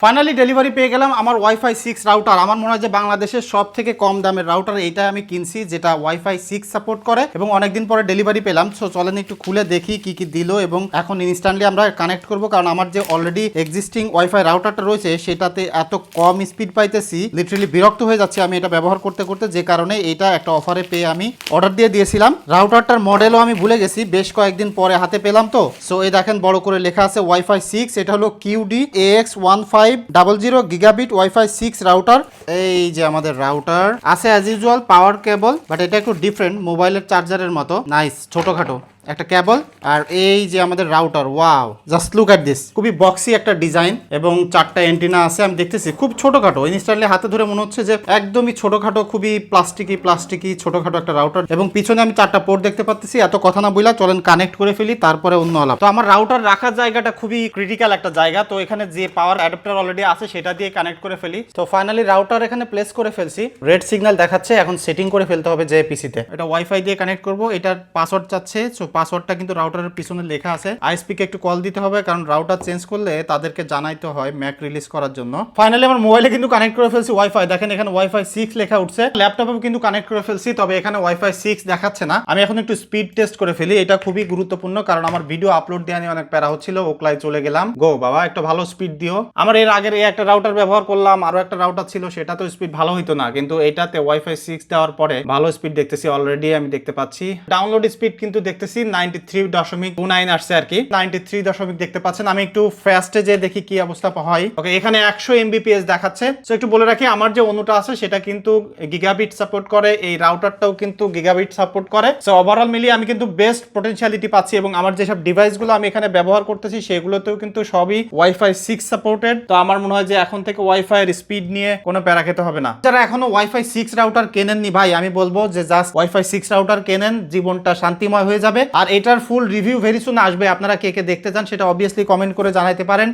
Finally delivery পেয়ে গেলাম আমার ওয়াইফাই 6 রাউটার। আমার মনে হয় যে বাংলাদেশের সব থেকে কম দামের রাউটার এইটা আমি কিনছি, যেটা ওয়াইফাই 6 সাপোর্ট করে এবং অনেকদিন পরে ডেলিভারি পেলাম। সো চলেন একটু খুলে দেখি কি কি দিল এবং এখন ইনস্ট্যান্টলি আমরা কানেক্ট করব, কারণ আমার যে অলরেডি এক্সিস্টিং ওয়াইফাই রাউটারটা রয়েছে সেটাতে এত কম স্পিড পাইতেছি, লিটারালি বিরক্ত হয়ে যাচ্ছে আমি এটা ব্যবহার করতে করতে, যে কারণে এটা একটা অফারে পেয়ে আমি অর্ডার দিয়ে দিয়েছিলাম। রাউটারটার মডেলও আমি ভুলে গেছি, বেশ কয়েকদিন পরে হাতে পেলাম। তো সো এই দেখেন বড় করে লেখা আছে ওয়াইফাই 6, এটা হলো QD AX1500 gigabit wifi 6 router. এই যে আমাদের রাউটার আছে as usual power cable, but এটা একটু ডিফারেন্ট, মোবাইলের চার্জারের মতো নাইস ছোটখাটো একটা কেবল। আর এই যে আমাদের router, wow just look at this, খুবই বক্সি একটা ডিজাইন এবং 4টা অ্যান্টেনা আছে। আমি দেখতেছি খুব ছোটখাটো, ইনস্ট্যান্টলি হাতে ধরে মনে হচ্ছে যে একদমই ছোটখাটো, খুবই প্লাস্টিকি ছোটখাটো একটা রাউটার। এবং পিছনে আমি 4টা পোর্ট দেখতে পাচ্ছি। এত কথা না বইলা চলেন কানেক্ট করে ফেলি, তারপরে অন্য আলাপ। তো আমার রাউটার রাখার জায়গাটা খুবই ক্রিটিক্যাল একটা জায়গা, তো এখানে যে পাওয়ার অ্যাডাপ্টার অলরেডি আছে সেটা দিয়ে কানেক্ট করে ফেলি। তো ফাইনালি রাউটার এখানে প্লেস করে ফেলছি, রেড সিগন্যাল দেখাচ্ছে, এখন সেটিং করে ফেলতে হবে যে পিসিতে। এটা ওয়াইফাই দিয়ে কানেক্ট করব, এটার পাসওয়ার্ড চাচ্ছে। সো পাসওয়ার্ডটা কিন্তু রাউটারের পিছনে লেখা আছে। আইএসপি কে একটু কল দিতে হবে, কারণ রাউটার চেঞ্জ করলে তাদেরকে জানাইতে হয় ম্যাক রিলিজ করার জন্য। ফাইনালি আমার মোবাইলে কিন্তু কানেক্ট করে ফেলছি ওয়াইফাই, দেখেন এখানে ওয়াইফাই 6 লেখা উঠছে। ল্যাপটপেও কিন্তু কানেক্ট করে ফেলছি, তবে এখানে ওয়াইফাই 6 দেখাচ্ছে না। আমি এখন একটু স্পিড টেস্ট করে ফেলি, এটা খুবই গুরুত্বপূর্ণ, কারণ আমার ভিডিও আপলোড দেওয়া নিয়ে অনেক প্যারা হচ্ছিল। ওকলায় চলে গেলাম, গো বাবা একটা ভালো স্পিড দিও। আমার এর আগের এই একটা রাউটার ব্যবহার করলাম, আরো একটা রাউটার ছিল, সেটা তো স্পিড ভালো হইতো না, কিন্তু এটাতে ওয়াইফাই 6 দেওয়ার পরে ভালো স্পিড দেখতেছি অলরেডি। আমি দেখতে পাচ্ছি ডাউনলোড স্পিড কিন্তু দেখতেছি 93.29 আসছে আর কি, 93 দেখতে পাচ্ছেন। আমি একটু ফাস্টে যে দেখি কি অবস্থা হয়। ওকে, এখানে 100 Mbps দেখাচ্ছে। সো একটু বলে রাখি, আমার যে অনুটা আছে সেটা কিন্তু গিগাবিট সাপোর্ট করে, এই রাউটারটাও কিন্তু গিগাবিট সাপোর্ট করে। সো ওভারঅল মিলিয়ে আমি কিন্তু বেস্ট পটেনশিয়ালিটি পাচ্ছি, এবং আমার যেসব ডিভাইসগুলো আমি এখানে ব্যবহার করতেছি সেগুলোতেও কিন্তু সবই ওয়াইফাই 6 সাপোর্টেড। তো আমার মনে হয় যে এখন থেকে ওয়াইফাই এর স্পিড নিয়ে কোনো প্যারা খেতে হবে না। যারা এখনো ওয়াইফাই 6 রাউটার কেনেননি ভাই, আমি বলবো যে জাস্ট ওয়াইফাই 6 রাউটার কেনেন, জীবনটা শান্তিময় হয়ে যাবে। আর এটার ফুল রিভিউ ভেরি সুন আসবে। আপনারা কে কে দেখতে চান সেটা অবভিয়াসলি কমেন্ট করে জানাতে পারেন।